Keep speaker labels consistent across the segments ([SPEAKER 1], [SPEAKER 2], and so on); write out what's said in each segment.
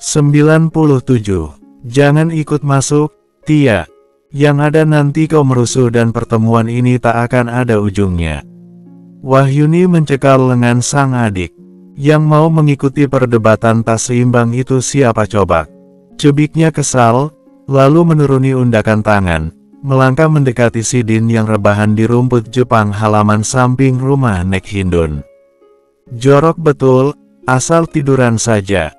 [SPEAKER 1] 97. Jangan ikut masuk, Tia. Yang ada nanti kau merusuh dan pertemuan ini tak akan ada ujungnya. Wahyuni mencekal lengan sang adik. Yang mau mengikuti perdebatan tak seimbang itu siapa coba? Cebiknya kesal, lalu menuruni undakan tangan, melangkah mendekati si Din yang rebahan di rumput Jepang halaman samping rumah Nek Hindun. Jorok betul, asal tiduran saja.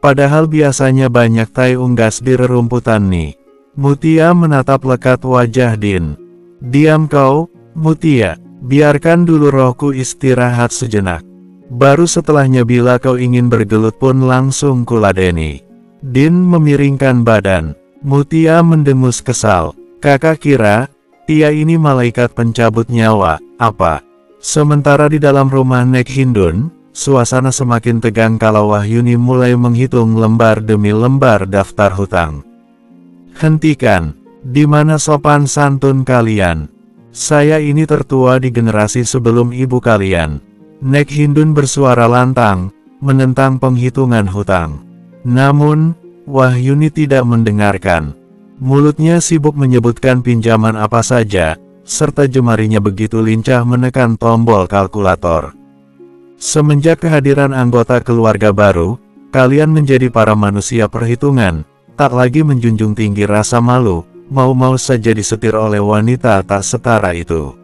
[SPEAKER 1] Padahal biasanya banyak tai unggas di rerumputan nih. Mutia menatap lekat wajah Din. Diam kau, Mutia. Biarkan dulu rohku istirahat sejenak. Baru setelahnya bila kau ingin bergelut pun langsung kuladeni. Din memiringkan badan. Mutia mendengus kesal. Kakak kira, Tia ini malaikat pencabut nyawa, apa? Sementara di dalam rumah Nek Hindun, suasana semakin tegang kalau Wahyuni mulai menghitung lembar demi lembar daftar hutang. Hentikan, di mana sopan santun kalian? Saya ini tertua di generasi sebelum ibu kalian. Nek Hindun bersuara lantang, menentang penghitungan hutang. Namun, Wahyuni tidak mendengarkan. Mulutnya sibuk menyebutkan pinjaman apa saja, serta jemarinya begitu lincah menekan tombol kalkulator. Semenjak kehadiran anggota keluarga baru, kalian menjadi para manusia perhitungan, tak lagi menjunjung tinggi rasa malu, mau-mau saja disetir oleh wanita tak setara itu.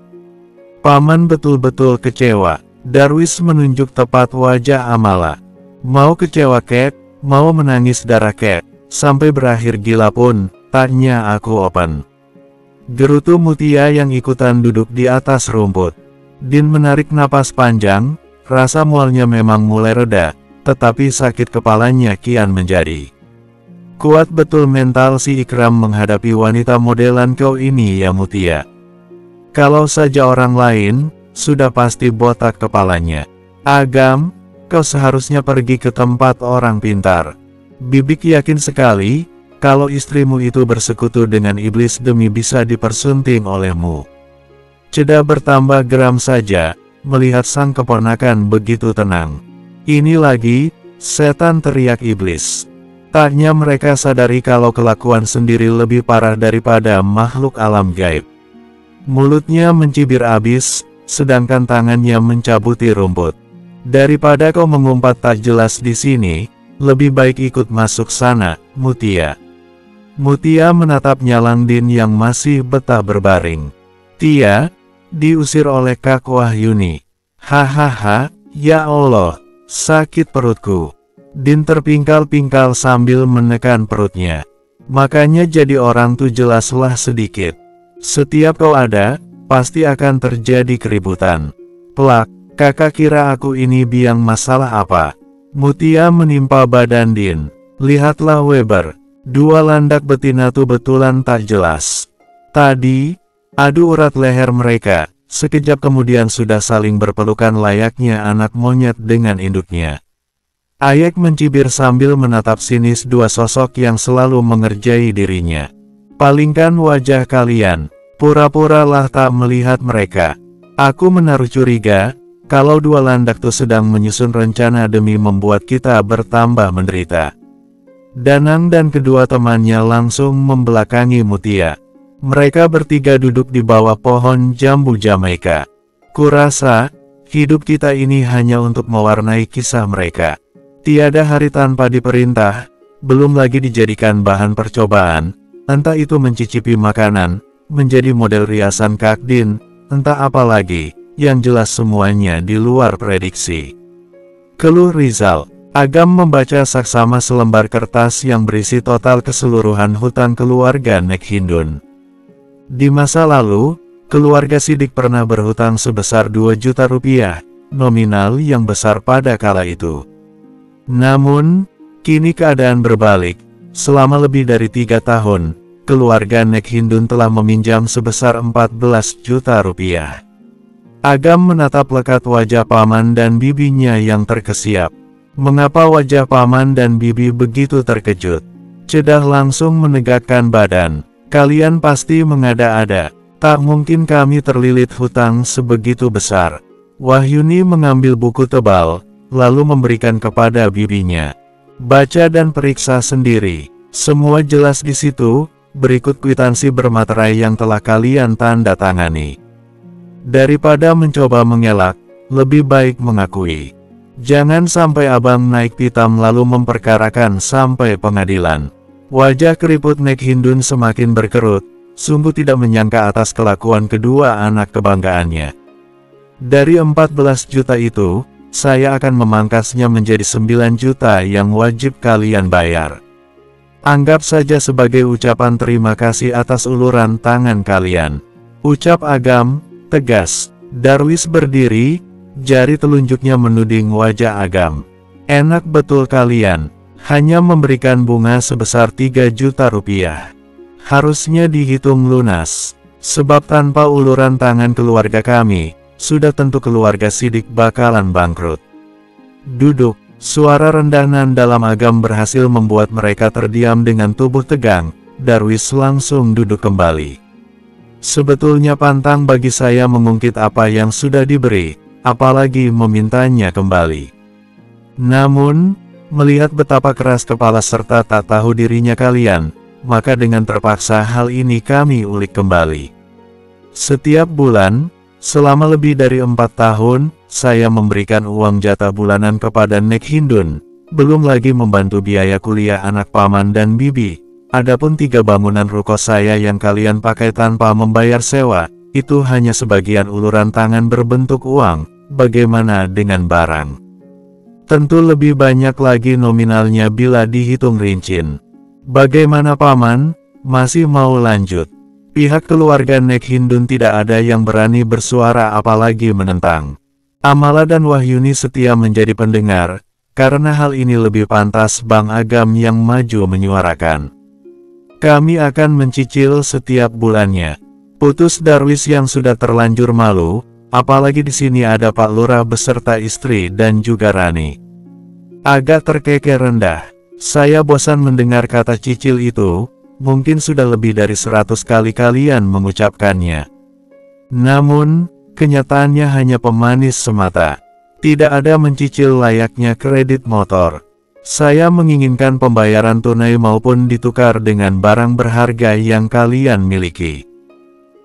[SPEAKER 1] Paman betul-betul kecewa. Darwis menunjuk tepat wajah Amala. Mau kecewa kek, mau menangis darah kek, sampai berakhir gila pun, tanya aku open. Gerutu Mutia yang ikutan duduk di atas rumput. Din menarik napas panjang, rasa mualnya memang mulai reda, tetapi sakit kepalanya kian menjadi. Kuat betul mental si Ikram menghadapi wanita modelan kau ini ya Mutia. Kalau saja orang lain, sudah pasti botak kepalanya. Agam, kau seharusnya pergi ke tempat orang pintar. Bibik yakin sekali, kalau istrimu itu bersekutu dengan iblis demi bisa dipersunting olehmu. Ceda bertambah geram saja, melihat sang keponakan begitu tenang. Ini lagi, setan teriak iblis. Taknya mereka sadari kalau kelakuan sendiri lebih parah daripada makhluk alam gaib. Mulutnya mencibir abis, sedangkan tangannya mencabuti rumput. Daripada kau mengumpat tak jelas di sini, lebih baik ikut masuk sana, Mutia. Mutia menatap Nyalang Din yang masih betah berbaring. Tia, diusir oleh Kak Wahyuni. Hahaha, ya Allah, sakit perutku. Din terpingkal-pingkal sambil menekan perutnya. Makanya jadi orang tuh jelaslah sedikit. Setiap kau ada, pasti akan terjadi keributan. Pelak, kakak kira aku ini biang masalah apa? Mutia menimpa badan Din. Lihatlah Weber, dua landak betina tuh betulan tak jelas. Tadi, adu urat leher mereka, sekejap kemudian sudah saling berpelukan layaknya anak monyet dengan induknya. Ayek mencibir sambil menatap sinis dua sosok yang selalu mengerjai dirinya. Palingkan wajah kalian, pura-puralah tak melihat mereka. Aku menaruh curiga, kalau dua landak itu sedang menyusun rencana demi membuat kita bertambah menderita. Danang dan kedua temannya langsung membelakangi Mutia. Mereka bertiga duduk di bawah pohon jambu Jamaika. Kurasa, hidup kita ini hanya untuk mewarnai kisah mereka. Tiada hari tanpa diperintah, belum lagi dijadikan bahan percobaan, entah itu mencicipi makanan, menjadi model riasan Kak Din, entah apa lagi, yang jelas semuanya di luar prediksi. Keluh Rizal. Agam membaca saksama selembar kertas yang berisi total keseluruhan hutang keluarga Nek Hindun. Di masa lalu, keluarga Sidik pernah berhutang sebesar 2 juta rupiah, nominal yang besar pada kala itu. Namun, kini keadaan berbalik. Selama lebih dari 3 tahun, keluarga Nek Hindun telah meminjam sebesar 14 juta rupiah. Agam menatap lekat wajah paman dan bibinya yang terkesiap. Mengapa wajah paman dan bibi begitu terkejut? Cedah langsung menegakkan badan. Kalian pasti mengada-ada. Tak mungkin kami terlilit hutang sebegitu besar. Wahyuni mengambil buku tebal, lalu memberikan kepada bibinya. Baca dan periksa sendiri. Semua jelas di situ, berikut kwitansi bermaterai yang telah kalian tanda tangani. Daripada mencoba mengelak, lebih baik mengakui. Jangan sampai abang naik pitam lalu memperkarakan sampai pengadilan. Wajah keriput Nek Hindun semakin berkerut, sungguh tidak menyangka atas kelakuan kedua anak kebanggaannya. Dari 14 juta itu, saya akan memangkasnya menjadi 9 juta yang wajib kalian bayar. Anggap saja sebagai ucapan terima kasih atas uluran tangan kalian. Ucap Agam, tegas. Darwis berdiri, jari telunjuknya menuding wajah Agam. Enak betul kalian, hanya memberikan bunga sebesar 3 juta rupiah. Harusnya dihitung lunas, sebab tanpa uluran tangan keluarga kami, sudah tentu keluarga Sidik bakalan bangkrut. Duduk. Suara rendahan dalam Agam berhasil membuat mereka terdiam dengan tubuh tegang. Darwis langsung duduk kembali. Sebetulnya pantang bagi saya mengungkit apa yang sudah diberi, apalagi memintanya kembali. Namun, melihat betapa keras kepala serta tak tahu dirinya kalian, maka dengan terpaksa hal ini kami ulik kembali. Setiap bulan, selama lebih dari 4 tahun, saya memberikan uang jatah bulanan kepada Nek Hindun, belum lagi membantu biaya kuliah anak paman dan bibi. Adapun 3 bangunan ruko saya yang kalian pakai tanpa membayar sewa, itu hanya sebagian uluran tangan berbentuk uang. Bagaimana dengan barang? Tentu lebih banyak lagi nominalnya bila dihitung rincin. Bagaimana paman? Masih mau lanjut? Pihak keluarga Nek Hindun tidak ada yang berani bersuara apalagi menentang. Amala dan Wahyuni setia menjadi pendengar, karena hal ini lebih pantas Bang Agam yang maju menyuarakan. Kami akan mencicil setiap bulannya. Putus Darwis yang sudah terlanjur malu, apalagi di sini ada Pak Lurah beserta istri dan juga Rani. Agak terkekeh rendah. Saya bosan mendengar kata cicil itu. Mungkin sudah lebih dari 100 kali kalian mengucapkannya. Namun, kenyataannya hanya pemanis semata. Tidak ada mencicil layaknya kredit motor. Saya menginginkan pembayaran tunai maupun ditukar dengan barang berharga yang kalian miliki.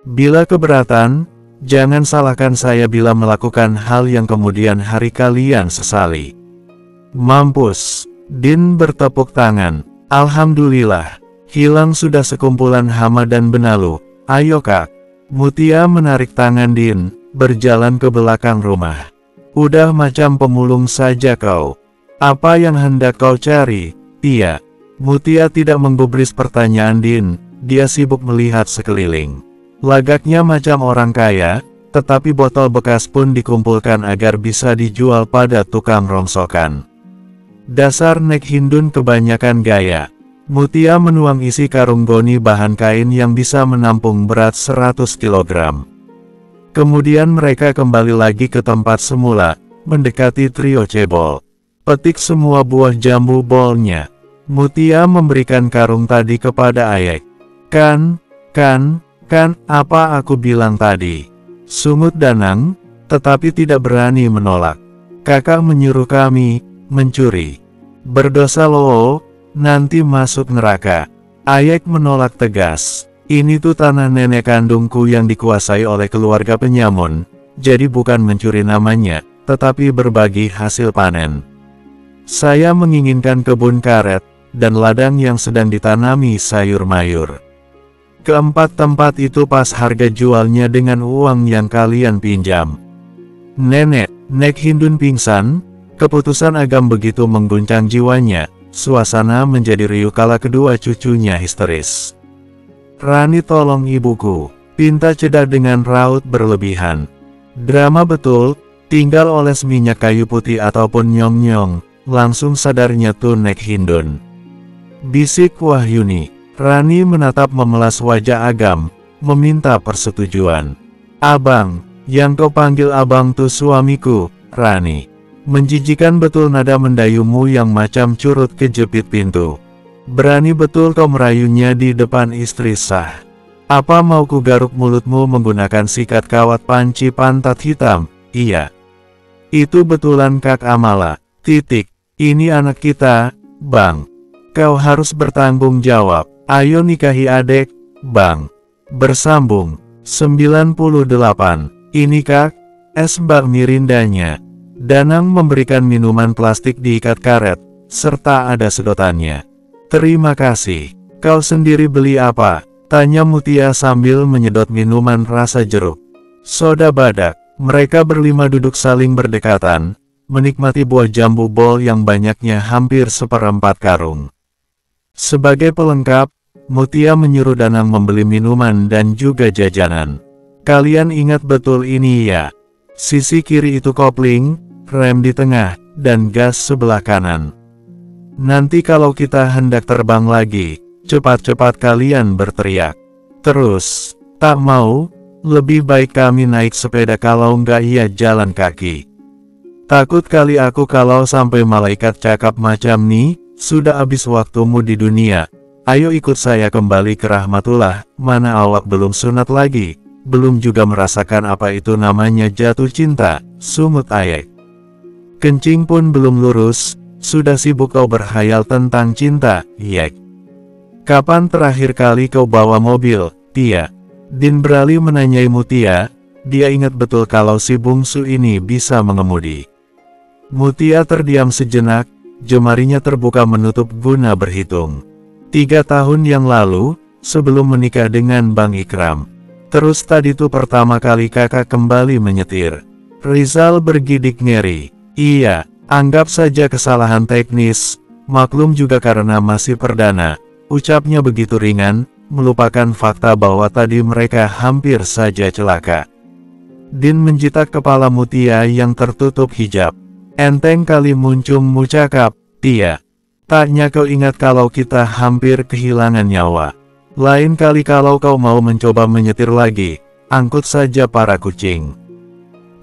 [SPEAKER 1] Bila keberatan, jangan salahkan saya bila melakukan hal yang kemudian hari kalian sesali. Mampus. Din bertepuk tangan. Alhamdulillah. Hilang sudah sekumpulan hama dan benalu. Ayo Kak. Mutia menarik tangan Din, berjalan ke belakang rumah. Udah macam pemulung saja kau. Apa yang hendak kau cari, Tia? Mutia tidak menggubris pertanyaan Din, dia sibuk melihat sekeliling. Lagaknya macam orang kaya, tetapi botol bekas pun dikumpulkan agar bisa dijual pada tukang rongsokan. Dasar Nek Hindun kebanyakan gaya. Mutia menuang isi karung goni bahan kain yang bisa menampung berat 100 kg. Kemudian mereka kembali lagi ke tempat semula, mendekati trio cebol. Petik semua buah jambu bolnya. Mutia memberikan karung tadi kepada Ayek. Kan, apa aku bilang tadi? Sungut Danang, tetapi tidak berani menolak. Kakak menyuruh kami mencuri. Berdosa loh. Nanti masuk neraka. Ayek menolak tegas. Ini tuh tanah nenek kandungku yang dikuasai oleh keluarga penyamun, jadi bukan mencuri namanya, tetapi berbagi hasil panen. Saya menginginkan kebun karet, dan ladang yang sedang ditanami sayur mayur. Keempat tempat itu pas harga jualnya dengan uang yang kalian pinjam. Nenek, Nek Hindun pingsan, keputusan Agam begitu mengguncang jiwanya. Suasana menjadi riuh kala kedua cucunya histeris. Rani tolong ibuku, pinta Ceda dengan raut berlebihan. Drama betul, tinggal oles minyak kayu putih ataupun nyong-nyong, langsung sadarnya tuh Nek Hindun. Bisik Wahyuni. Rani menatap memelas wajah Agam, meminta persetujuan. Abang, yang kau panggil abang tuh suamiku, Rani. Menjijikan betul nada mendayumu yang macam curut kejepit pintu. Berani betul kau merayunya di depan istri sah. Apa mau ku garuk mulutmu menggunakan sikat kawat panci pantat hitam? Iya. Itu betulan Kak Amala. Titik. Ini anak kita, Bang. Kau harus bertanggung jawab. Ayo nikahi adek, Bang. Bersambung. 98. Ini Kak, es Mbak Mirindanya. Danang memberikan minuman plastik diikat karet, serta ada sedotannya. Terima kasih. Kau sendiri beli apa? Tanya Mutia sambil menyedot minuman rasa jeruk. Soda badak. Mereka berlima duduk saling berdekatan, menikmati buah jambu bol yang banyaknya hampir seperempat karung. Sebagai pelengkap, Mutia menyuruh Danang membeli minuman dan juga jajanan. Kalian ingat betul ini ya? Sisi kiri itu kopling, rem di tengah, dan gas sebelah kanan. Nanti kalau kita hendak terbang lagi, cepat-cepat kalian berteriak. Terus, tak mau, lebih baik kami naik sepeda kalau enggak ya jalan kaki. Takut kali aku kalau sampai malaikat cakap macam nih, sudah habis waktumu di dunia. Ayo ikut saya kembali ke rahmatullah, mana awak belum sunat lagi, belum juga merasakan apa itu namanya jatuh cinta, sumut Ayek. Kencing pun belum lurus, sudah sibuk kau berkhayal tentang cinta, Yek. Kapan terakhir kali kau bawa mobil, Tia? Din beralih menanyai Mutia, dia ingat betul kalau si bungsu ini bisa mengemudi. Mutia terdiam sejenak, jemarinya terbuka menutup guna berhitung. 3 tahun yang lalu, sebelum menikah dengan Bang Ikram. Terus tadi tuh pertama kali kakak kembali menyetir. Rizal bergidik ngeri. Iya, anggap saja kesalahan teknis, maklum juga karena masih perdana. Ucapnya begitu ringan, melupakan fakta bahwa tadi mereka hampir saja celaka. Din menjitak kepala Mutia yang tertutup hijab. Enteng kali muncungmu cakap, Tia. Taknya kau ingat kalau kita hampir kehilangan nyawa. Lain kali kalau kau mau mencoba menyetir lagi, angkut saja para kucing.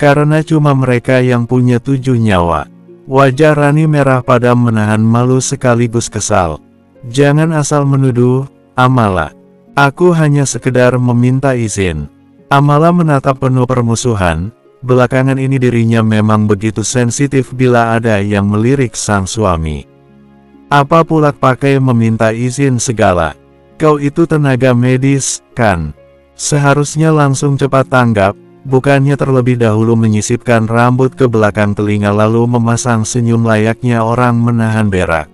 [SPEAKER 1] Karena cuma mereka yang punya 7 nyawa. Wajah Rani merah padam menahan malu sekaligus kesal. Jangan asal menuduh, Amala. Aku hanya sekedar meminta izin. Amala menatap penuh permusuhan. Belakangan ini dirinya memang begitu sensitif bila ada yang melirik sang suami. Apa pula pakai meminta izin segala? Kau itu tenaga medis, kan? Seharusnya langsung cepat tanggap, bukannya terlebih dahulu menyisipkan rambut ke belakang telinga lalu memasang senyum layaknya orang menahan berak.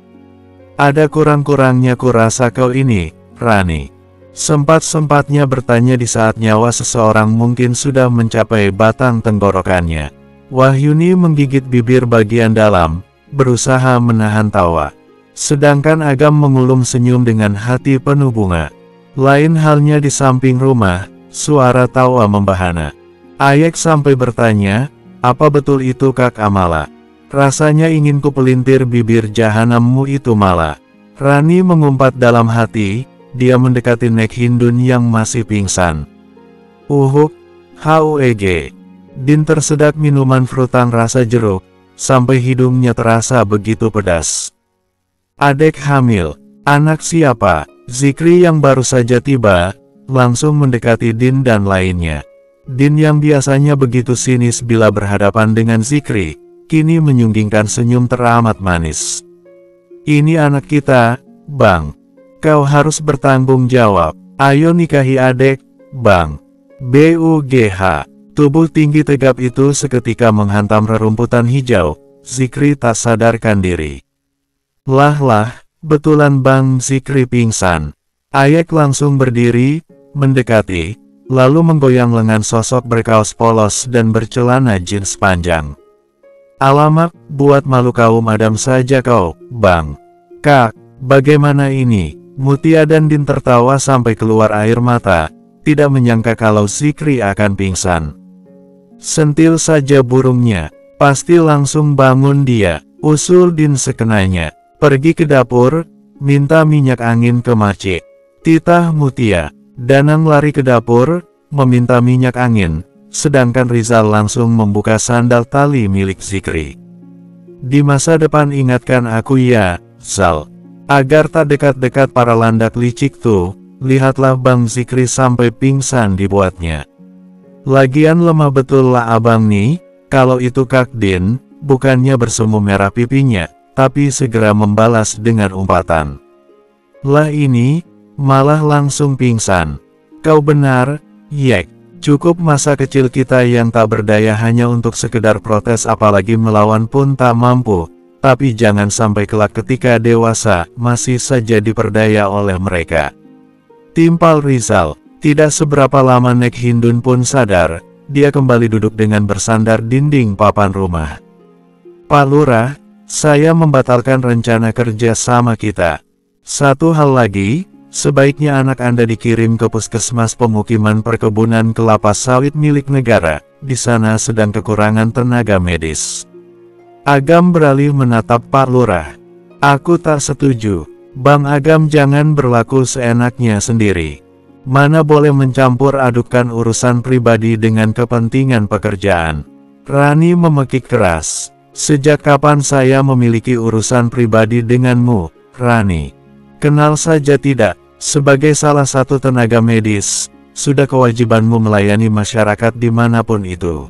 [SPEAKER 1] Ada kurang-kurangnya kurasa kau ini, Rani. Sempat-sempatnya bertanya di saat nyawa seseorang mungkin sudah mencapai batang tenggorokannya. Wahyuni menggigit bibir bagian dalam, berusaha menahan tawa. Sedangkan Agam mengulum senyum dengan hati penuh bunga. Lain halnya di samping rumah, suara tawa membahana. Ayek sampai bertanya, apa betul itu Kak Amala? Rasanya ingin ku pelintir bibir jahanammu itu malah. Rani mengumpat dalam hati, dia mendekati Nek Hindun yang masih pingsan. Uhuk, HUEG. Din tersedak minuman frutang rasa jeruk, sampai hidungnya terasa begitu pedas. Adek hamil, anak siapa? Zikri yang baru saja tiba, langsung mendekati Din dan lainnya. Din yang biasanya begitu sinis bila berhadapan dengan Zikri, kini menyunggingkan senyum teramat manis. Ini anak kita, Bang. Kau harus bertanggung jawab. Ayo nikahi adek, Bang. BUGH. Tubuh tinggi tegap itu seketika menghantam rerumputan hijau. Zikri tak sadarkan diri. Lah, betulan Bang Zikri pingsan. Ayek langsung berdiri, mendekati, lalu menggoyang lengan sosok berkaos polos dan bercelana jeans panjang. Alamak, buat malu kaum Adam saja kau, Bang. Kak, bagaimana ini? Mutia dan Din tertawa sampai keluar air mata, tidak menyangka kalau Zikri akan pingsan. Sentil saja burungnya, pasti langsung bangun dia, usul Din sekenanya. Pergi ke dapur, minta minyak angin ke Mace. Titah Mutia. Danang lari ke dapur, meminta minyak angin, sedangkan Rizal langsung membuka sandal tali milik Zikri. Di masa depan ingatkan aku ya, Zal. Agar tak dekat-dekat para landak licik tuh, lihatlah Bang Zikri sampai pingsan dibuatnya. Lagian lemah betul lah abang nih, kalau itu Kak Din, bukannya bersemu merah pipinya. tapi segera membalas dengan umpatan. Lah ini, malah langsung pingsan. Kau benar, Yek. Cukup masa kecil kita yang tak berdaya hanya untuk sekedar protes apalagi melawan pun tak mampu. Tapi jangan sampai kelak ketika dewasa, masih saja diperdaya oleh mereka. Timpal Rizal. Tidak seberapa lama Nek Hindun pun sadar, dia kembali duduk dengan bersandar dinding papan rumah. Pak Lurah, saya membatalkan rencana kerja sama kita. Satu hal lagi, sebaiknya anak Anda dikirim ke puskesmas pemukiman perkebunan kelapa sawit milik negara, di sana sedang kekurangan tenaga medis. Agam beralih menatap Pak Lurah. Aku tak setuju, Bang Agam jangan berlaku seenaknya sendiri. Mana boleh mencampur adukan urusan pribadi dengan kepentingan pekerjaan. Rani memekik keras. Sejak kapan saya memiliki urusan pribadi denganmu, Rani? Kenal saja tidak, sebagai salah satu tenaga medis, sudah kewajibanmu melayani masyarakat dimanapun itu.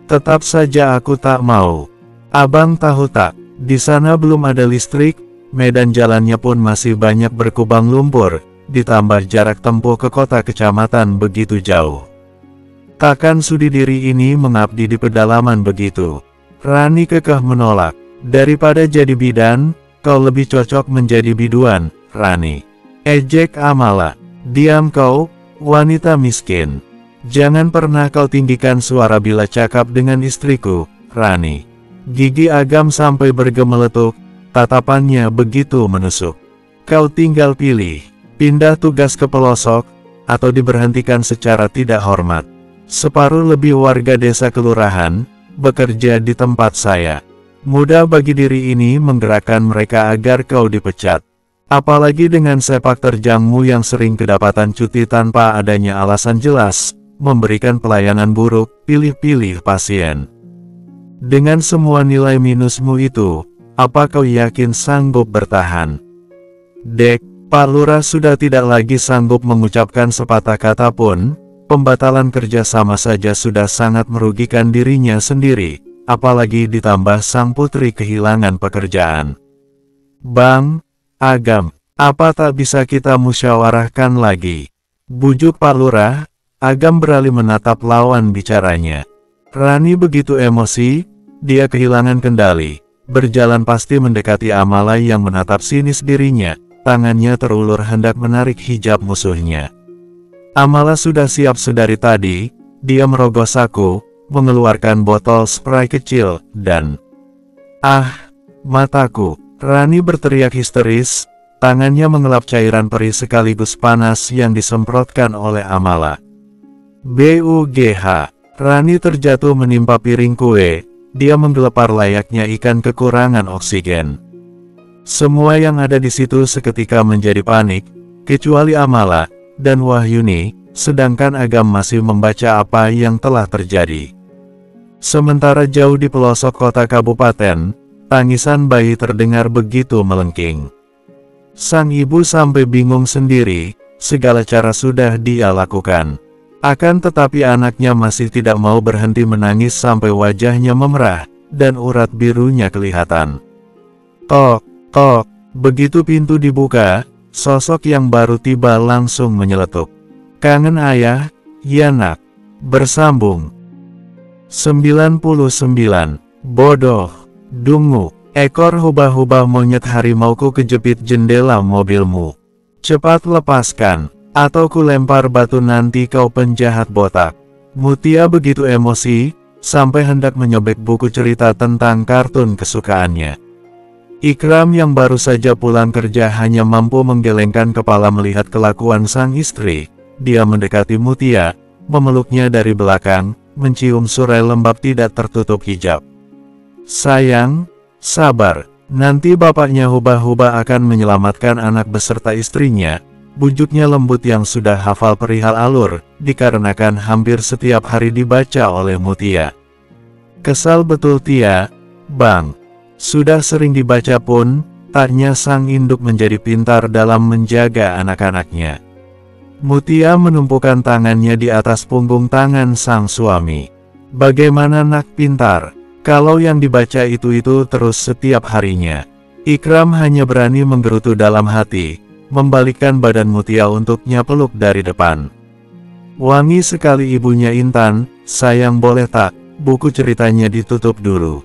[SPEAKER 1] Tetap saja aku tak mau. Abang tahu tak, di sana belum ada listrik, medan jalannya pun masih banyak berkubang lumpur, ditambah jarak tempuh ke kota kecamatan begitu jauh. Takkan sudi diri ini mengabdi di pedalaman begitu. Rani kekeh menolak. Daripada jadi bidan, kau lebih cocok menjadi biduan, Rani. Ejek Amala. Diam kau, wanita miskin. Jangan pernah kau tinggikan suara bila cakap dengan istriku, Rani. Gigi Agam sampai bergemeletuk, tatapannya begitu menusuk. Kau tinggal pilih, pindah tugas ke pelosok, atau diberhentikan secara tidak hormat. Separuh lebih warga desa kelurahan, bekerja di tempat saya. Mudah bagi diri ini menggerakkan mereka agar kau dipecat. Apalagi dengan sepak terjangmu yang sering kedapatan cuti tanpa adanya alasan jelas, memberikan pelayanan buruk, pilih-pilih pasien. Dengan semua nilai minusmu itu, apa kau yakin sanggup bertahan? Dek, Pak Lurah sudah tidak lagi sanggup mengucapkan sepatah kata pun. Pembatalan kerja sama saja sudah sangat merugikan dirinya sendiri, apalagi ditambah sang putri kehilangan pekerjaan. Bang Agam, apa tak bisa kita musyawarahkan lagi? Bujuk Pak Lurah. Agam beralih menatap lawan bicaranya. Rani begitu emosi, dia kehilangan kendali. Berjalan pasti mendekati Amala yang menatap sinis dirinya, tangannya terulur hendak menarik hijab musuhnya. Amala sudah siap sedari tadi, dia merogoh saku, mengeluarkan botol spray kecil, dan... Ah, mataku! Rani berteriak histeris, tangannya mengelap cairan perih sekaligus panas yang disemprotkan oleh Amala. BUGH! Rani terjatuh menimpa piring kue, dia menggelepar layaknya ikan kekurangan oksigen. Semua yang ada di situ seketika menjadi panik, kecuali Amala dan Wahyuni, sedangkan Agam masih membaca apa yang telah terjadi. Sementara jauh di pelosok kota kabupaten, tangisan bayi terdengar begitu melengking. Sang ibu sampai bingung sendiri, segala cara sudah dia lakukan. Akan tetapi anaknya masih tidak mau berhenti menangis sampai wajahnya memerah, dan urat birunya kelihatan. Tok, tok, begitu pintu dibuka, sosok yang baru tiba langsung menyeletuk. Kangen ayah, ya nak. Bersambung. 99. Bodoh. Dungu. Ekor hubah-hubah monyet harimauku kejepit jendela mobilmu. Cepat lepaskan, atau ku lempar batu nanti kau penjahat botak. Mutia begitu emosi, sampai hendak menyobek buku cerita tentang kartun kesukaannya. Ikram yang baru saja pulang kerja hanya mampu menggelengkan kepala melihat kelakuan sang istri. Dia mendekati Mutia, memeluknya dari belakang, mencium surai lembab tidak tertutup hijab. Sayang, sabar, nanti bapaknya hubah-hubah akan menyelamatkan anak beserta istrinya. Bujuknya lembut yang sudah hafal perihal alur, dikarenakan hampir setiap hari dibaca oleh Mutia. Kesal betul Tia, Bang. Sudah sering dibaca pun, taknya sang induk menjadi pintar dalam menjaga anak-anaknya. Mutia menumpukan tangannya di atas punggung tangan sang suami. Bagaimana nak pintar? Kalau yang dibaca itu terus setiap harinya. Ikram hanya berani menggerutu dalam hati, membalikkan badan Mutia untuknya peluk dari depan. Wangi sekali ibunya Intan, sayang boleh tak, buku ceritanya ditutup dulu.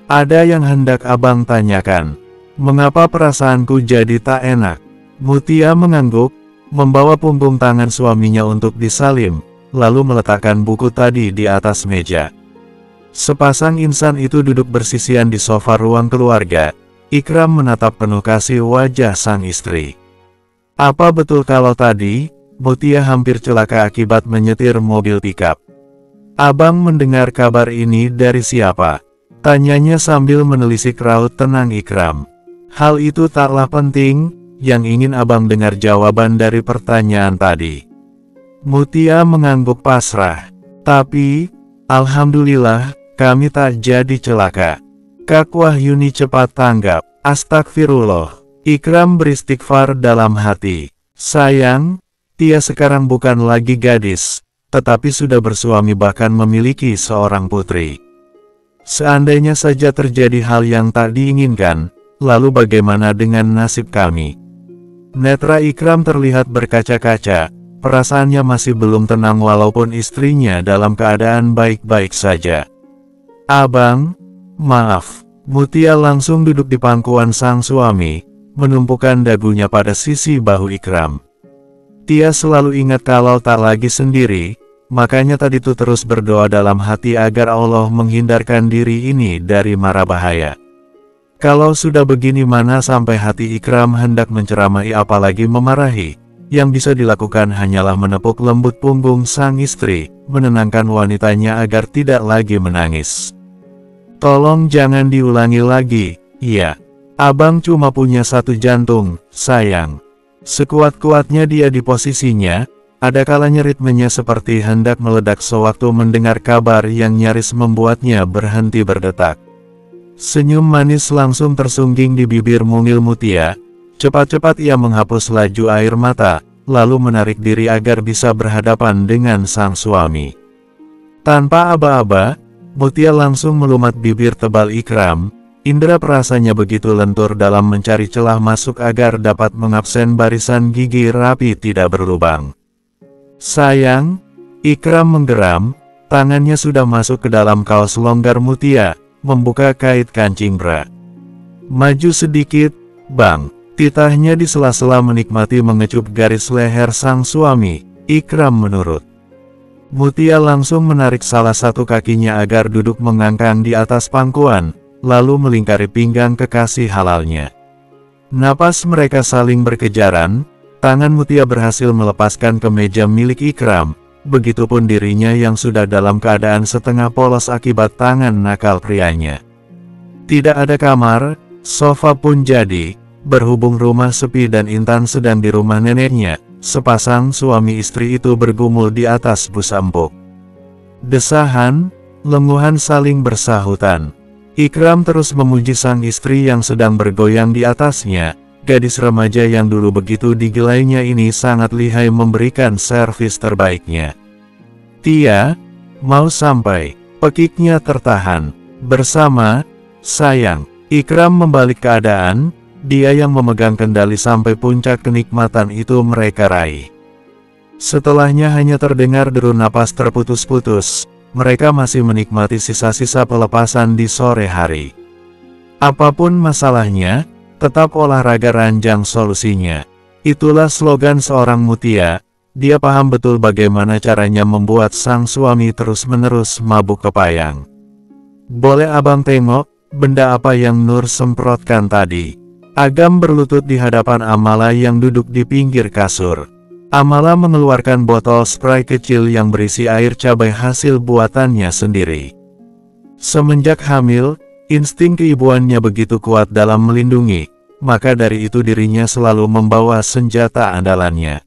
[SPEAKER 1] Ada yang hendak abang tanyakan. Mengapa perasaanku jadi tak enak? Mutia mengangguk, membawa punggung tangan suaminya untuk disalim, lalu meletakkan buku tadi di atas meja. Sepasang insan itu duduk bersisian di sofa ruang keluarga. Ikram menatap penuh kasih wajah sang istri. Apa betul kalau tadi, Mutia hampir celaka akibat menyetir mobil pickup? Abang mendengar kabar ini dari siapa? Tanyanya sambil menelisik raut tenang Ikram. Hal itu taklah penting, yang ingin abang dengar jawaban dari pertanyaan tadi. Mutia mengangguk pasrah. Tapi, alhamdulillah, kami tak jadi celaka. Kak Wahyuni cepat tanggap. Astagfirullah. Ikram beristighfar dalam hati. Sayang, Tia sekarang bukan lagi gadis, tetapi sudah bersuami bahkan memiliki seorang putri. Seandainya saja terjadi hal yang tak diinginkan, lalu bagaimana dengan nasib kami? Netra Ikram terlihat berkaca-kaca, perasaannya masih belum tenang walaupun istrinya dalam keadaan baik-baik saja. Abang, maaf. Mutia langsung duduk di pangkuan sang suami, menumpukan dagunya pada sisi bahu Ikram. Tia selalu ingat kalau tak lagi sendiri, makanya tadi tuh terus berdoa dalam hati agar Allah menghindarkan diri ini dari mara bahaya. Kalau sudah begini mana sampai hati Ikram hendak menceramai apalagi memarahi, yang bisa dilakukan hanyalah menepuk lembut punggung sang istri, menenangkan wanitanya agar tidak lagi menangis. Tolong jangan diulangi lagi, iya. Abang cuma punya satu jantung, sayang. Sekuat-kuatnya dia di posisinya, ada kalanya ritmenya seperti hendak meledak sewaktu mendengar kabar yang nyaris membuatnya berhenti berdetak. Senyum manis langsung tersungging di bibir mungil Mutia. Cepat-cepat ia menghapus laju air mata, lalu menarik diri agar bisa berhadapan dengan sang suami. Tanpa aba-aba, Mutia langsung melumat bibir tebal Ikram. Indra perasanya begitu lentur dalam mencari celah masuk agar dapat mengabsen barisan gigi rapi tidak berlubang. Sayang, Ikram menggeram, tangannya sudah masuk ke dalam kaos longgar Mutia, membuka kait kancing bra. Maju sedikit, Bang. Titahnya di sela-sela menikmati mengecup garis leher sang suami. Ikram menurut. Mutia langsung menarik salah satu kakinya agar duduk mengangkang di atas pangkuan, lalu melingkari pinggang kekasih halalnya. Napas mereka saling berkejaran, tangan Mutia berhasil melepaskan kemeja milik Ikram, begitupun dirinya yang sudah dalam keadaan setengah polos akibat tangan nakal prianya. Tidak ada kamar, sofa pun jadi, berhubung rumah sepi dan Intan sedang di rumah neneknya, sepasang suami istri itu bergumul di atas bus empuk. Desahan, lenguhan saling bersahutan. Ikram terus memuji sang istri yang sedang bergoyang di atasnya. Gadis remaja yang dulu begitu digilainya ini sangat lihai memberikan servis terbaiknya. Tia, mau sampai, pekiknya tertahan. Bersama, sayang, Ikram membalik keadaan, dia yang memegang kendali sampai puncak kenikmatan itu mereka raih. Setelahnya hanya terdengar deru napas terputus-putus. Mereka masih menikmati sisa-sisa pelepasan di sore hari. Apapun masalahnya, tetap olahraga ranjang solusinya. Itulah slogan seorang Mutia. Dia paham betul bagaimana caranya membuat sang suami terus-menerus mabuk kepayang. Boleh abang tengok, benda apa yang Nur semprotkan tadi? Agam berlutut di hadapan Amala yang duduk di pinggir kasur. Amala mengeluarkan botol spray kecil yang berisi air cabai hasil buatannya sendiri. Semenjak hamil, insting keibuannya begitu kuat dalam melindungi, maka dari itu dirinya selalu membawa senjata andalannya.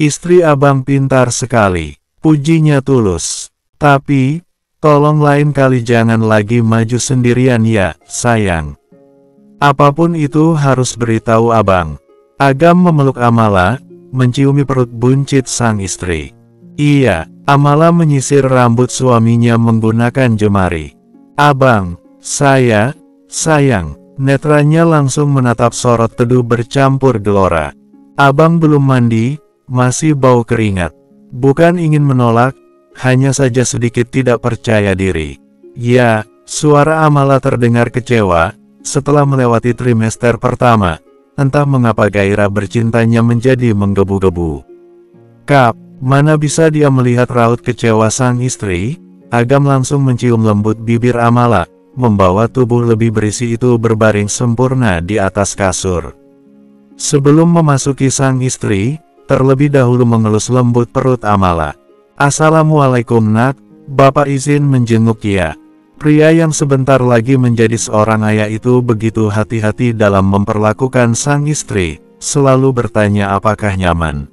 [SPEAKER 1] Istri abang pintar sekali, pujinya tulus. Tapi, tolong lain kali jangan lagi maju sendirian ya, sayang. Apapun itu harus beritahu abang. Agam memeluk Amala, menciumi perut buncit sang istri. Iya, Amala menyisir rambut suaminya menggunakan jemari. Abang, sayang. Netranya langsung menatap sorot teduh bercampur gelora. Abang belum mandi, masih bau keringat. Bukan ingin menolak, hanya saja sedikit tidak percaya diri. Ya, suara Amala terdengar kecewa, setelah melewati trimester pertama. Entah mengapa gairah bercintanya menjadi menggebu-gebu. Kap, mana bisa dia melihat raut kecewa sang istri? Agam langsung mencium lembut bibir Amala, membawa tubuh lebih berisi itu berbaring sempurna di atas kasur. Sebelum memasuki sang istri, terlebih dahulu mengelus lembut perut Amala. Assalamualaikum nak, bapak izin menjenguk ya. Pria yang sebentar lagi menjadi seorang ayah itu begitu hati-hati dalam memperlakukan sang istri, selalu bertanya apakah nyaman.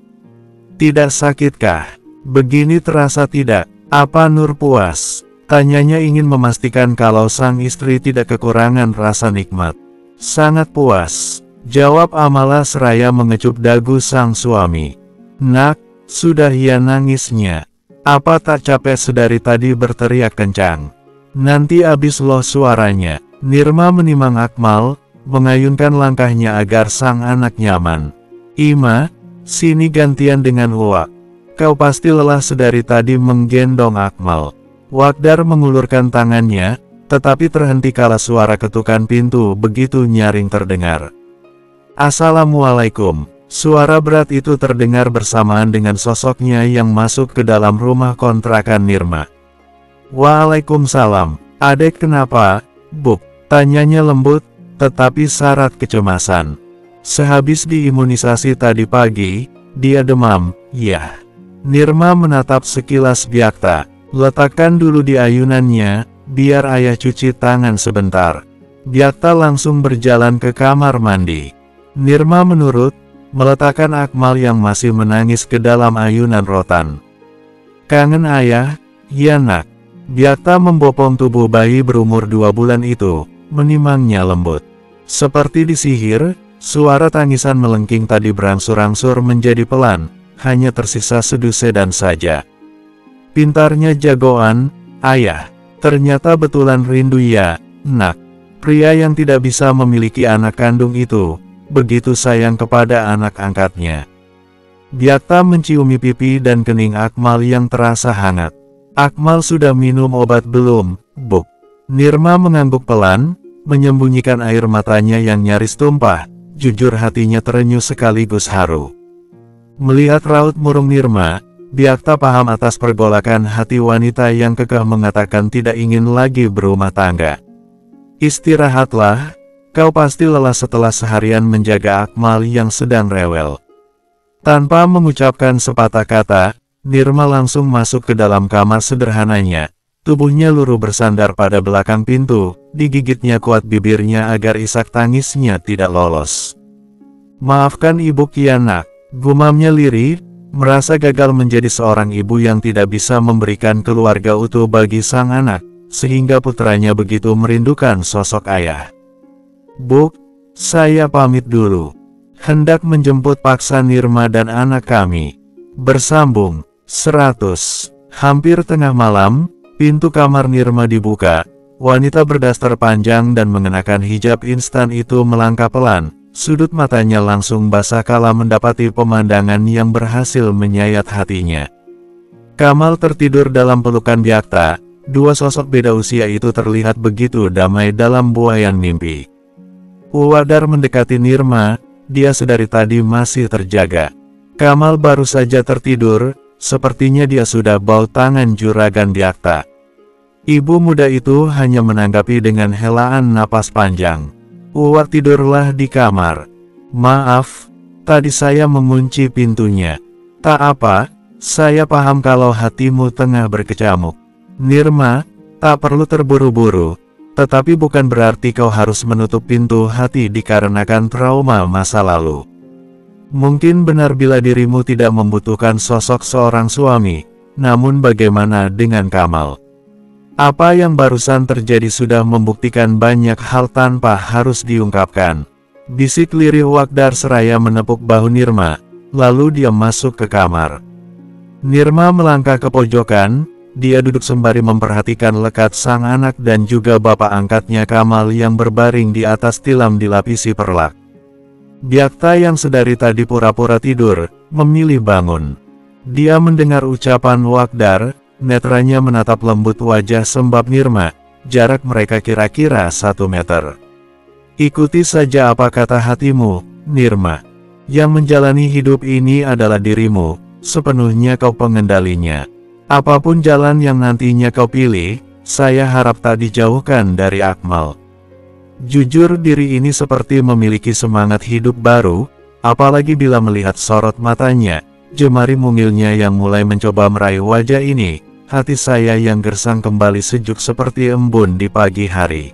[SPEAKER 1] Tidak sakitkah? Begini terasa tidak? Apa Nur puas? Tanyanya ingin memastikan kalau sang istri tidak kekurangan rasa nikmat. Sangat puas, jawab Amala seraya mengecup dagu sang suami. Nak, sudah ya nangisnya. Apa tak capek sedari tadi berteriak kencang? Nanti abis loh suaranya. Nirma menimang Akmal, mengayunkan langkahnya agar sang anak nyaman. Ima, sini gantian dengan Uwak. Kau pasti lelah sedari tadi menggendong Akmal. Wakdar mengulurkan tangannya, tetapi terhenti kala suara ketukan pintu begitu nyaring terdengar. Assalamualaikum. Suara berat itu terdengar bersamaan dengan sosoknya yang masuk ke dalam rumah kontrakan Nirma. Waalaikumsalam. Adek kenapa, Buk? Tanyanya lembut, tetapi syarat kecemasan. Sehabis diimunisasi tadi pagi, dia demam, ya. Nirma menatap sekilas Byakta. Letakkan dulu di ayunannya, biar ayah cuci tangan sebentar. Byakta langsung berjalan ke kamar mandi. Nirma menurut, meletakkan Akmal yang masih menangis ke dalam ayunan rotan. Kangen ayah, ya nak. Byakta membopong tubuh bayi berumur 2 bulan itu, menimangnya lembut. Seperti disihir, suara tangisan melengking tadi berangsur-angsur menjadi pelan, hanya tersisa sedu sedan saja. Pintarnya jagoan, ayah. Ternyata betulan rindu ya, nak. Pria yang tidak bisa memiliki anak kandung itu, begitu sayang kepada anak angkatnya. Byakta menciumi pipi dan kening Akmal yang terasa hangat. Akmal sudah minum obat belum, Buk? Nirma mengangguk pelan, menyembunyikan air matanya yang nyaris tumpah. Jujur hatinya terenyuh sekaligus haru. Melihat raut murung Nirma, Byakta paham atas pergolakan hati wanita yang kekeh mengatakan tidak ingin lagi berumah tangga. Istirahatlah, kau pasti lelah setelah seharian menjaga Akmal yang sedang rewel. Tanpa mengucapkan sepatah kata, Nirma langsung masuk ke dalam kamar sederhananya. Tubuhnya luruh bersandar pada belakang pintu, digigitnya kuat bibirnya agar isak tangisnya tidak lolos. Maafkan ibu Kianak, gumamnya lirih, merasa gagal menjadi seorang ibu yang tidak bisa memberikan keluarga utuh bagi sang anak, sehingga putranya begitu merindukan sosok ayah. Buk, saya pamit dulu. Hendak menjemput paksa Nirma dan anak kami. Bersambung. 100. Hampir tengah malam, pintu kamar Nirma dibuka. Wanita berdaster panjang dan mengenakan hijab instan itu melangkah pelan. Sudut matanya langsung basah kala mendapati pemandangan yang berhasil menyayat hatinya. Kamal tertidur dalam pelukan Byakta. Dua sosok beda usia itu terlihat begitu damai dalam buayan mimpi. Uwadar mendekati Nirma, dia sedari tadi masih terjaga. Kamal baru saja tertidur. Sepertinya dia sudah bau tangan juragan Byakta. Ibu muda itu hanya menanggapi dengan helaan napas panjang. Uwak tidurlah di kamar. Maaf, tadi saya mengunci pintunya. Tak apa, saya paham kalau hatimu tengah berkecamuk. Nirma, tak perlu terburu-buru. Tetapi bukan berarti kau harus menutup pintu hati dikarenakan trauma masa lalu. Mungkin benar bila dirimu tidak membutuhkan sosok seorang suami, namun bagaimana dengan Kamal? Apa yang barusan terjadi sudah membuktikan banyak hal tanpa harus diungkapkan. Bisik lirih Wakdar seraya menepuk bahu Nirma, lalu dia masuk ke kamar. Nirma melangkah ke pojokan, Dia duduk sembari memperhatikan lekat sang anak dan juga bapak angkatnya Kamal yang berbaring di atas tilam dilapisi perlak. Byakta yang sedari tadi pura-pura tidur, memilih bangun. Dia mendengar ucapan Wakdar, netranya menatap lembut wajah Sembab Nirma, jarak mereka kira-kira 1 meter. Ikuti saja apa kata hatimu, Nirma. Yang menjalani hidup ini adalah dirimu, sepenuhnya kau pengendalinya. Apapun jalan yang nantinya kau pilih, saya harap tak dijauhkan dari Akmal. Jujur diri ini seperti memiliki semangat hidup baru, apalagi bila melihat sorot matanya, jemari mungilnya yang mulai mencoba meraih wajah ini, hati saya yang gersang kembali sejuk seperti embun di pagi hari.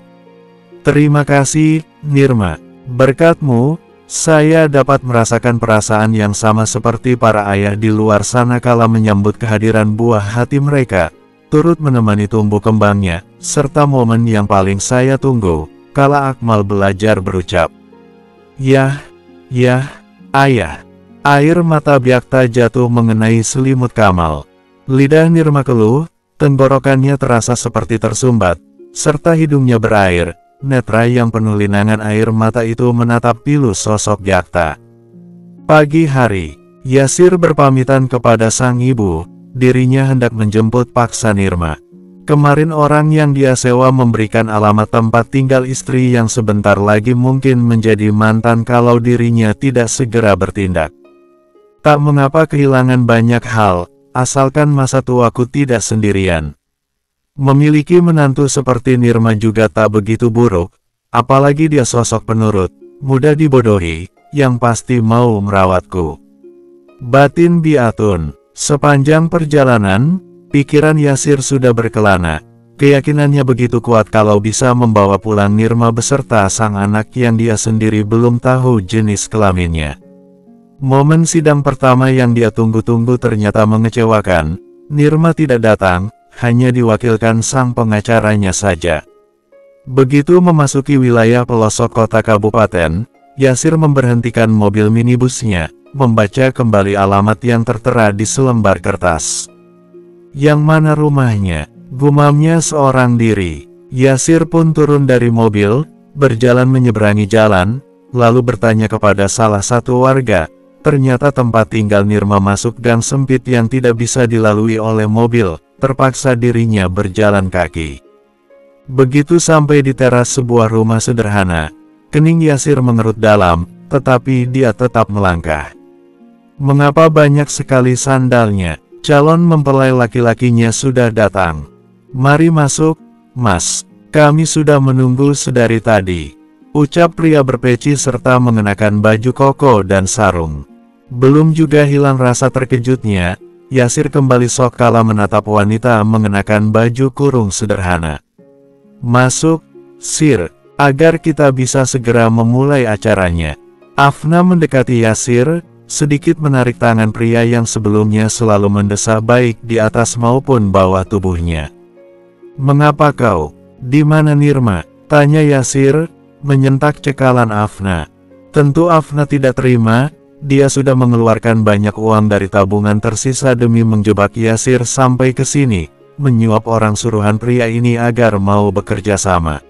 [SPEAKER 1] Terima kasih, Nirma. Berkatmu, saya dapat merasakan perasaan yang sama seperti para ayah di luar sana kala menyambut kehadiran buah hati mereka, turut menemani tumbuh kembangnya, serta momen yang paling saya tunggu, kala Akmal belajar berucap. Yah, ayah. Air mata Byakta jatuh mengenai selimut Kamal. Lidah Nirma keluh, tenggorokannya terasa seperti tersumbat, serta hidungnya berair. Netra yang penuh linangan air mata itu menatap pilu sosok Byakta. Pagi hari, Yasir berpamitan kepada sang ibu, dirinya hendak menjemput paksa Nirma. Kemarin orang yang dia sewa memberikan alamat tempat tinggal istri yang sebentar lagi mungkin menjadi mantan kalau dirinya tidak segera bertindak. Tak mengapa kehilangan banyak hal, asalkan masa tuaku tidak sendirian. Memiliki menantu seperti Nirma juga tak begitu buruk, apalagi dia sosok penurut, mudah dibodohi, yang pasti mau merawatku. Batin Biatun. Sepanjang perjalanan, pikiran Yasir sudah berkelana. Keyakinannya begitu kuat kalau bisa membawa pulang Nirma beserta sang anak yang dia sendiri belum tahu jenis kelaminnya. Momen sidang pertama yang dia tunggu-tunggu ternyata mengecewakan. Nirma tidak datang, hanya diwakilkan sang pengacaranya saja. Begitu memasuki wilayah pelosok kota kabupaten, Yasir memberhentikan mobil minibusnya, membaca kembali alamat yang tertera di selembar kertas. Yang mana rumahnya? Gumamnya seorang diri. Yasir pun turun dari mobil, berjalan menyeberangi jalan, lalu bertanya kepada salah satu warga. Ternyata tempat tinggal Nirma masuk gang sempit yang tidak bisa dilalui oleh mobil. Terpaksa dirinya berjalan kaki. Begitu sampai di teras sebuah rumah sederhana, kening Yasir mengerut dalam, tetapi dia tetap melangkah. Mengapa banyak sekali sandalnya? Calon mempelai laki-lakinya sudah datang. Mari masuk, Mas. Kami sudah menunggu sedari tadi. Ucap pria berpeci serta mengenakan baju koko dan sarung. Belum juga hilang rasa terkejutnya, Yasir kembali sok kala menatap wanita mengenakan baju kurung sederhana. Masuk, Sir, agar kita bisa segera memulai acaranya. Afna mendekati Yasir, sedikit menarik tangan pria yang sebelumnya selalu mendesak baik di atas maupun bawah tubuhnya. Mengapa kau? Di mana Nirma? Tanya Yasir, menyentak cekalan Afna. Tentu Afna tidak terima. Dia sudah mengeluarkan banyak uang dari tabungan tersisa demi menjebak Yasir sampai ke sini, menyuap orang suruhan pria ini agar mau bekerja sama.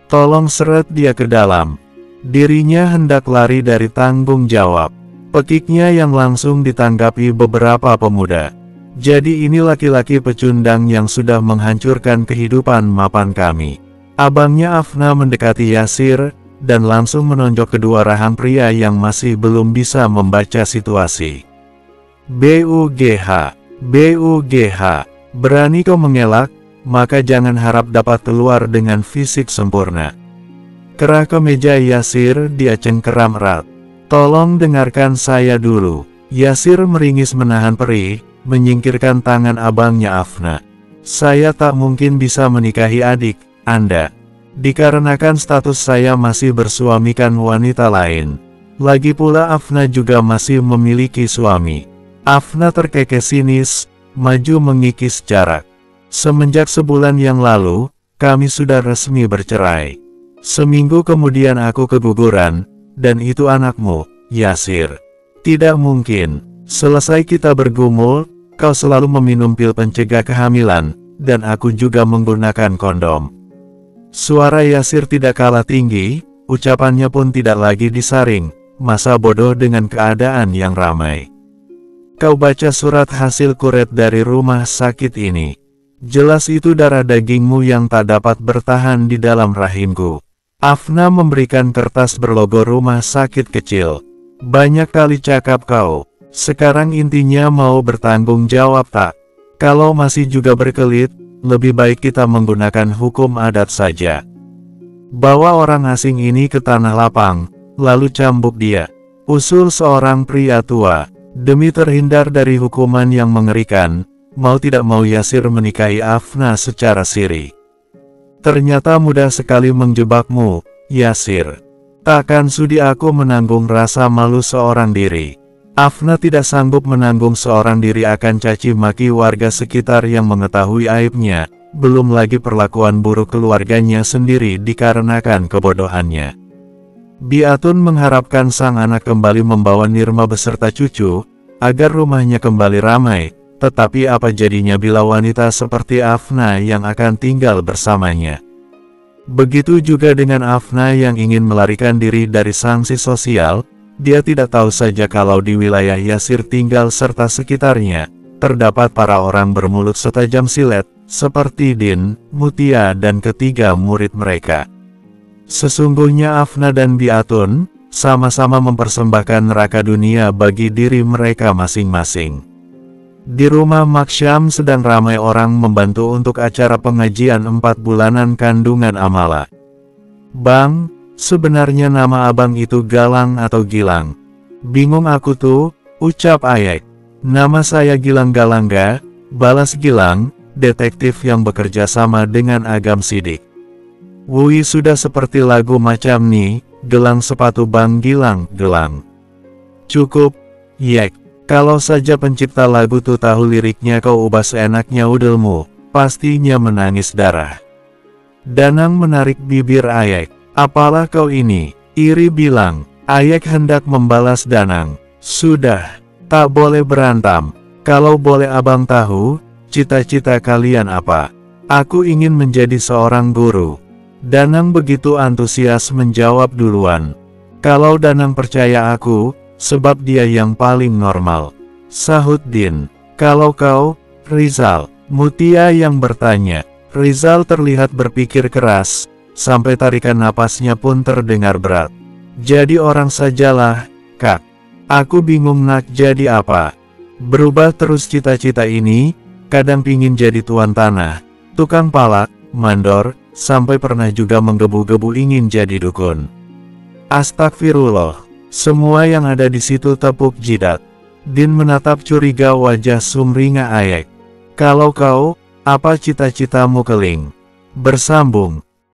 [SPEAKER 1] Tolong seret dia ke dalam. Dirinya hendak lari dari tanggung jawab. Pekiknya yang langsung ditanggapi beberapa pemuda. Jadi ini laki-laki pecundang yang sudah menghancurkan kehidupan mapan kami. Abangnya Afna mendekati Yasir, dan langsung menonjok kedua rahang pria yang masih belum bisa membaca situasi. BUGH, berani kau mengelak, maka jangan harap dapat keluar dengan fisik sempurna. Kerah ke meja Yasir, dia cengkeram erat. Tolong dengarkan saya dulu. Yasir meringis menahan perih, menyingkirkan tangan abangnya Afna. Saya tak mungkin bisa menikahi adik Anda. Dikarenakan status saya masih bersuamikan wanita lain. Lagi pula Afna juga masih memiliki suami. Afna terkekeh sinis, maju mengikis jarak. Semenjak sebulan yang lalu, kami sudah resmi bercerai. Seminggu kemudian aku keguguran, dan itu anakmu, Yasir. Tidak mungkin. Selesai kita bergumul, kau selalu meminum pil pencegah kehamilan, dan aku juga menggunakan kondom. Suara Yasir tidak kalah tinggi, ucapannya pun tidak lagi disaring, masa bodoh dengan keadaan yang ramai. Kau baca surat hasil kuret dari rumah sakit ini. Jelas itu darah dagingmu yang tak dapat bertahan di dalam rahimku. Afna memberikan kertas berlogo rumah sakit kecil. Banyak kali cakap kau. Sekarang intinya mau bertanggung jawab tak? Kalau masih juga berkelit, lebih baik kita menggunakan hukum adat saja. Bawa orang asing ini ke tanah lapang, lalu cambuk dia. Usul seorang pria tua. Demi terhindar dari hukuman yang mengerikan, mau tidak mau Yasir menikahi Afna secara siri. Ternyata mudah sekali menjebakmu, Yasir. Takkan sudi aku menanggung rasa malu seorang diri. Afna tidak sanggup menanggung seorang diri akan caci maki warga sekitar yang mengetahui aibnya, belum lagi perlakuan buruk keluarganya sendiri dikarenakan kebodohannya. Biatun mengharapkan sang anak kembali membawa Nirma beserta cucu, agar rumahnya kembali ramai. Tetapi apa jadinya bila wanita seperti Afna yang akan tinggal bersamanya? Begitu juga dengan Afna yang ingin melarikan diri dari sanksi sosial, dia tidak tahu saja kalau di wilayah Yasir tinggal serta sekitarnya, terdapat para orang bermulut setajam silet, seperti Din, Mutia dan ketiga murid mereka. Sesungguhnya Afna dan Biatun, sama-sama mempersembahkan neraka dunia bagi diri mereka masing-masing. Di rumah Maksyam sedang ramai orang membantu untuk acara pengajian 4 bulanan kandungan Amala. Bang, sebenarnya nama abang itu Galang atau Gilang? Bingung aku tuh, ucap Ayek. Nama saya Gilang Galangga, balas Gilang, detektif yang bekerja sama dengan Agam Sidik. Wui sudah seperti lagu macam nih, gelang sepatu Bang Gilang, gelang. Cukup, Yek. Kalau saja pencipta lagu tuh tahu liriknya kau ubah seenaknya udelmu, pastinya menangis darah. Danang menarik bibir Ayek. Apalah kau ini? Iri bilang. Ayek hendak membalas Danang. Sudah, tak boleh berantem. Kalau boleh abang tahu, cita-cita kalian apa? Aku ingin menjadi seorang guru. Danang begitu antusias menjawab duluan. Kalau Danang percaya aku, sebab dia yang paling normal. Sahut Din. Kalau kau, Rizal. Mutia yang bertanya. Rizal terlihat berpikir keras, sampai tarikan napasnya pun terdengar berat. Jadi orang sajalah, Kak. Aku bingung nak jadi apa. Berubah terus cita-cita ini, kadang pingin jadi tuan tanah, tukang palak, mandor, sampai pernah juga menggebu-gebu ingin jadi dukun. Astagfirullah. Semua yang ada di situ tepuk jidat. Din menatap curiga wajah sumringah Ayek. Kalau kau, apa cita-citamu keling? Bersambung.